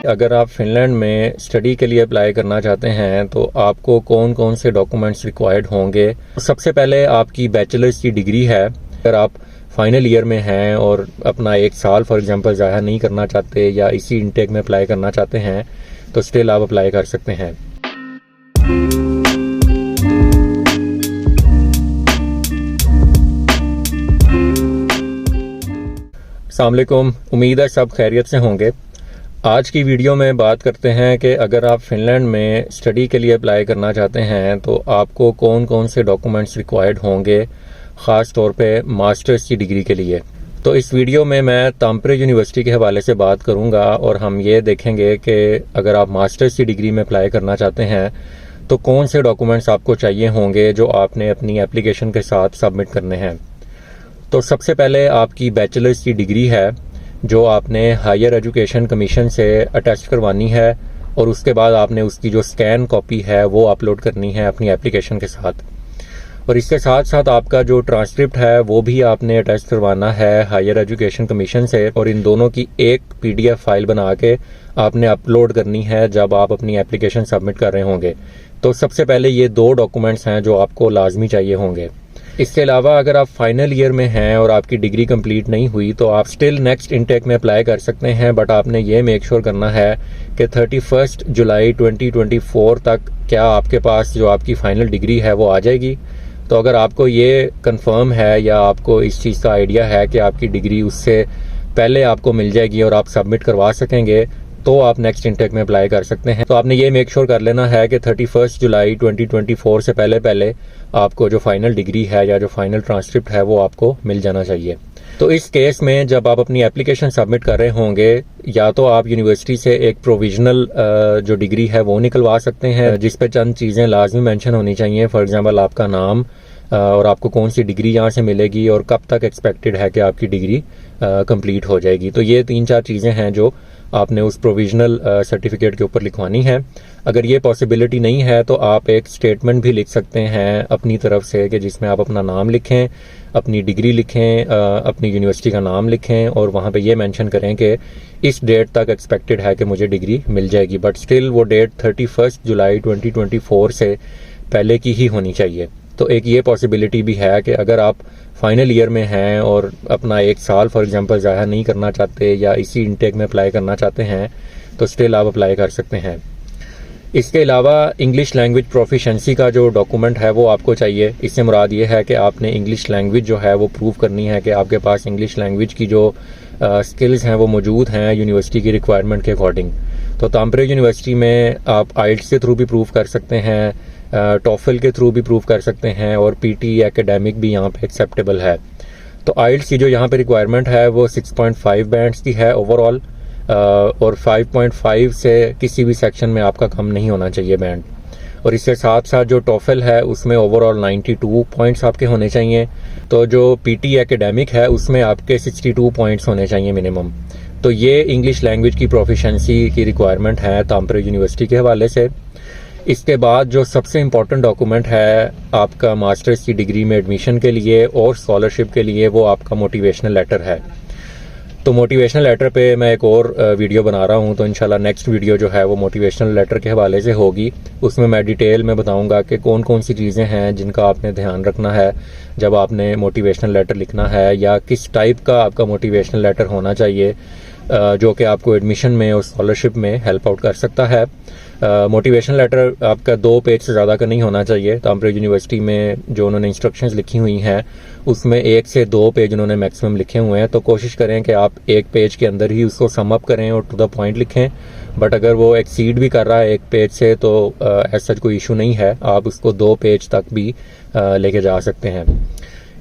अगर आप फिनलैंड में स्टडी के लिए अप्लाई करना चाहते हैं तो आपको कौन कौन से डॉक्यूमेंट्स रिक्वायर्ड होंगे। सबसे पहले आपकी बैचलर्स की डिग्री है। अगर आप फाइनल ईयर में हैं और अपना एक साल फॉर एग्जांपल ज़ाया नहीं करना चाहते या इसी इनटेक में अप्लाई करना चाहते हैं तो स्टिल आप अप्लाई कर सकते हैं। अस्सलाम वालेकुम, उम्मीद है सब खैरियत से होंगे। आज की वीडियो में बात करते हैं कि अगर आप फिनलैंड में स्टडी के लिए अप्लाई करना चाहते हैं तो आपको कौन कौन से डॉक्यूमेंट्स रिक्वायर्ड होंगे, ख़ास तौर पे मास्टर्स की डिग्री के लिए। तो इस वीडियो में मैं ताम्परे यूनिवर्सिटी के हवाले से बात करूंगा और हम ये देखेंगे कि अगर आप मास्टर्स की डिग्री में अप्लाई करना चाहते हैं तो कौन से डॉक्यूमेंट्स आपको चाहिए होंगे जो आपने अपनी एप्लीकेशन के साथ सबमिट करने हैं। तो सबसे पहले आपकी बैचलर्स की डिग्री है जो आपने हायर एजुकेशन कमीशन से अटेस्ट करवानी है और उसके बाद आपने उसकी जो स्कैन कॉपी है वो अपलोड करनी है अपनी एप्लीकेशन के साथ। और इसके साथ साथ आपका जो ट्रांसक्रिप्ट है वो भी आपने अटेस्ट करवाना है हायर एजुकेशन कमीशन से और इन दोनों की एक PDF फाइल बना के आपने अपलोड करनी है जब आप अपनी एप्लीकेशन सबमिट कर रहे होंगे। तो सबसे पहले ये दो डॉक्यूमेंट्स हैं जो आपको लाजमी चाहिए होंगे। इसके अलावा अगर आप फाइनल ईयर में हैं और आपकी डिग्री कंप्लीट नहीं हुई तो आप स्टिल नेक्स्ट इनटेक में अप्लाई कर सकते हैं, बट आपने ये मेक श्योर करना है कि 31 जुलाई 2024 तक क्या आपके पास जो आपकी फाइनल डिग्री है वो आ जाएगी। तो अगर आपको ये कंफर्म है या आपको इस चीज़ का आइडिया है कि आपकी डिग्री उससे पहले आपको मिल जाएगी और आप सबमिट करवा सकेंगे तो आप नेक्स्ट इनटेक में अप्लाई कर सकते हैं। तो आपने ये मेक श्योर कर लेना है कि 31 जुलाई 2024 से पहले आपको जो फाइनल डिग्री है या जो फाइनल ट्रांसक्रिप्ट है वो आपको मिल जाना चाहिए। तो इस केस में जब आप अपनी एप्लीकेशन सबमिट कर रहे होंगे या तो आप यूनिवर्सिटी से एक प्रोविजनल जो डिग्री है वो निकलवा सकते हैं जिस पे चंद चीज़ें लाजमी मेंशन होनी चाहिए। फॉर एग्जांपल आपका नाम और आपको कौन सी डिग्री यहाँ से मिलेगी और कब तक एक्सपेक्टेड है कि आपकी डिग्री कंप्लीट हो जाएगी। तो ये 3-4 चीज़ें हैं जो आपने उस प्रोविजनल सर्टिफिकेट के ऊपर लिखवानी है। अगर ये पॉसिबिलिटी नहीं है तो आप एक स्टेटमेंट भी लिख सकते हैं अपनी तरफ से कि जिसमें आप अपना नाम लिखें, अपनी डिग्री लिखें, अपनी यूनिवर्सिटी का नाम लिखें और वहाँ पे ये मेंशन करें कि इस डेट तक एक्सपेक्टेड है कि मुझे डिग्री मिल जाएगी, बट स्टिल वो डेट 31 जुलाई 2024 से पहले की ही होनी चाहिए। तो एक ये पॉसिबिलिटी भी है कि अगर आप फाइनल ईयर में हैं और अपना एक साल फॉर एग्जांपल ज़ाया नहीं करना चाहते या इसी इनटेक में अप्लाई करना चाहते हैं तो स्टिल आप अप्लाई कर सकते हैं। इसके अलावा इंग्लिश लैंग्वेज प्रोफिशेंसी का जो डॉक्यूमेंट है वो आपको चाहिए। इससे मुराद ये है कि आपने इंग्लिश लैंग्वेज जो है वो प्रूव करनी है कि आपके पास इंग्लिश लैंग्वेज की जो स्किल्स हैं वो मौजूद हैं यूनिवर्सिटी की रिक्वायरमेंट के अकॉर्डिंग। तो ताम्परे यूनिवर्सिटी में आप आइल्ट्स के थ्रू भी प्रूव कर सकते हैं, टॉफल के थ्रू भी प्रूव कर सकते हैं और PT एकेडमिक भी यहाँ पे एक्सेप्टेबल है। तो आइल्ट्स की जो यहाँ पे रिक्वायरमेंट है वो 6.5 बैंड्स की है ओवरऑल और 5.5 से किसी भी सेक्शन में आपका कम नहीं होना चाहिए बैंड। और इसके साथ साथ जो टॉफल है उसमें ओवरऑल 92 पॉइंट्स आपके होने चाहिए। तो जो PT एकेडमिक है उसमें आपके 62 पॉइंट्स होने चाहिए मिनिमम। तो ये इंग्लिश लैंग्वेज की प्रोफिशेंसी की रिक्वायरमेंट है ताम्परे यूनिवर्सिटी के हवाले से। इसके बाद जो सबसे इम्पॉर्टेंट डॉक्यूमेंट है आपका मास्टर्स की डिग्री में एडमिशन के लिए और स्कॉलरशिप के लिए वो आपका मोटिवेशनल लेटर है। तो मोटिवेशनल लेटर पे मैं एक और वीडियो बना रहा हूँ, तो इंशाल्लाह नेक्स्ट वीडियो जो है वो मोटिवेशनल लेटर के हवाले से होगी। उसमें मैं डिटेल में बताऊँगा कि कौन कौन सी चीज़ें हैं जिनका आपने ध्यान रखना है जब आपने मोटिवेशनल लेटर लिखना है या किस टाइप का आपका मोटिवेशनल लेटर होना चाहिए जो कि आपको एडमिशन में और स्कॉलरशिप में हेल्प आउट कर सकता है। मोटिवेशनल लेटर आपका 2 पेज से ज़्यादा का नहीं होना चाहिए। ताम्परे यूनिवर्सिटी में जो उन्होंने इंस्ट्रक्शंस लिखी हुई हैं उसमें 1 से 2 पेज उन्होंने मैक्सिमम लिखे हुए हैं। तो कोशिश करें कि आप 1 पेज के अंदर ही उसको सम अप करें और टू द पॉइंट लिखें। बट अगर वो एक्सीड भी कर रहा है 1 पेज से तो ऐसा सच कोई इशू नहीं है, आप उसको 2 पेज तक भी लेके जा सकते हैं।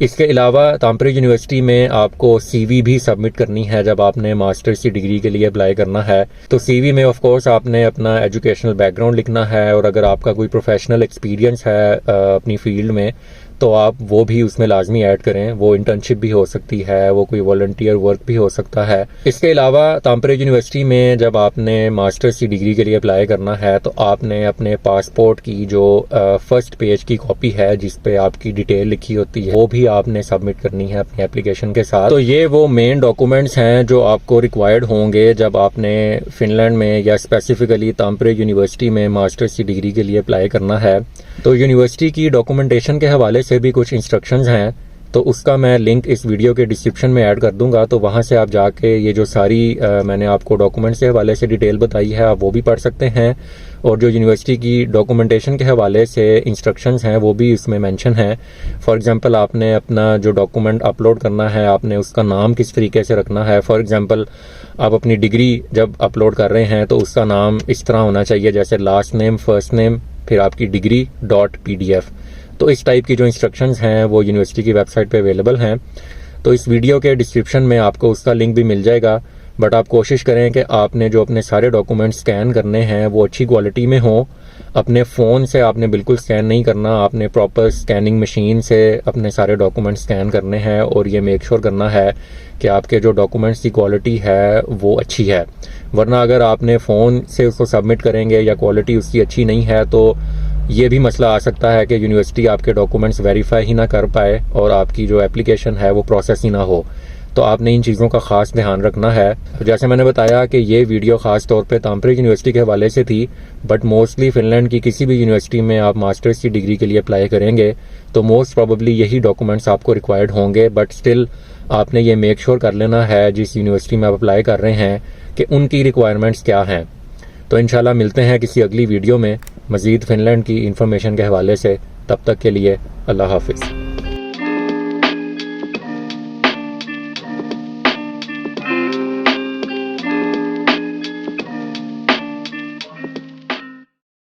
इसके अलावा ताम्परे यूनिवर्सिटी में आपको CV भी सबमिट करनी है जब आपने मास्टर्स की डिग्री के लिए अप्लाई करना है। तो CV में ऑफ कोर्स आपने अपना एजुकेशनल बैकग्राउंड लिखना है और अगर आपका कोई प्रोफेशनल एक्सपीरियंस है अपनी फील्ड में तो आप वो भी उसमें लाजमी ऐड करें। वो इंटर्नशिप भी हो सकती है, वो कोई वॉलंटियर वर्क भी हो सकता है। इसके अलावा तामप्रे यूनिवर्सिटी में जब आपने मास्टर्स की डिग्री के लिए अप्लाई करना है तो आपने अपने पासपोर्ट की जो फर्स्ट पेज की कॉपी है जिस पे आपकी डिटेल लिखी होती है वो भी आपने सबमिट करनी है अपनी एप्लीकेशन के साथ। तो ये वो मेन डॉक्यूमेंट्स हैं जो आपको रिक्वायर्ड होंगे जब आपने फिनलैंड में या स्पेसिफिकली तामप्रे यूनिवर्सिटी में मास्टर्स की डिग्री के लिए अप्लाई करना है। तो यूनिवर्सिटी की डॉक्यूमेंटेशन के हवाले से भी कुछ इंस्ट्रक्शंस हैं, तो उसका मैं लिंक इस वीडियो के डिस्क्रिप्शन में ऐड कर दूंगा। तो वहां से आप जाके ये जो सारी मैंने आपको डॉक्यूमेंट्स के हवाले से डिटेल बताई है आप वो भी पढ़ सकते हैं, और जो यूनिवर्सिटी की डॉक्यूमेंटेशन के हवाले से इंस्ट्रक्शंस हैं वो भी इसमें मेंशन है। फॉर एग्जांपल आपने अपना जो डॉक्यूमेंट अपलोड करना है आपने उसका नाम किस तरीके से रखना है। फॉर एग्जांपल आप अपनी डिग्री जब अपलोड कर रहे हैं तो उसका नाम इस तरह होना चाहिए जैसे लास्ट नेम, फर्स्ट नेम, फिर आपकी डिग्री .pdf। तो इस टाइप की जो इंस्ट्रक्शंस हैं वो यूनिवर्सिटी की वेबसाइट पे अवेलेबल हैं। तो इस वीडियो के डिस्क्रिप्शन में आपको उसका लिंक भी मिल जाएगा। बट आप कोशिश करें कि आपने जो अपने सारे डॉक्यूमेंट स्कैन करने हैं वो अच्छी क्वालिटी में हों। अपने फ़ोन से आपने बिल्कुल स्कैन नहीं करना, आपने प्रॉपर स्कैनिंग मशीन से अपने सारे डॉक्यूमेंट स्कैन करने हैं और ये मेक श्योर करना है कि आपके जो डॉक्यूमेंट्स की क्वालिटी है वो अच्छी है। वरना अगर आपने फ़ोन से उसको सबमिट करेंगे या क्वालिटी उसकी अच्छी नहीं है तो ये भी मसला आ सकता है कि यूनिवर्सिटी आपके डॉक्यूमेंट्स वेरीफाई ही ना कर पाए और आपकी जो एप्लीकेशन है वो प्रोसेस ही ना हो। तो आपने इन चीज़ों का ख़ास ध्यान रखना है। जैसे मैंने बताया कि ये वीडियो ख़ास तौर पे तामप्रे यूनिवर्सिटी के हवाले से थी, बट मोस्टली फिनलैंड की किसी भी यूनिवर्सिटी में आप मास्टर्स की डिग्री के लिए अप्लाई करेंगे तो मोस्ट प्रोबेबली यही डॉक्यूमेंट्स आपको रिक्वायर्ड होंगे। बट स्टिल आपने ये मेक श्योर कर लेना है जिस यूनिवर्सिटी में आप अप्लाई कर रहे हैं कि उनकी रिक्वायरमेंट्स क्या हैं। तो इंशाल्लाह मिलते हैं किसी अगली वीडियो में मज़ीद फिनलैंड की इन्फॉर्मेशन के हवाले से। तब तक के लिए अल्लाह हाफिज़।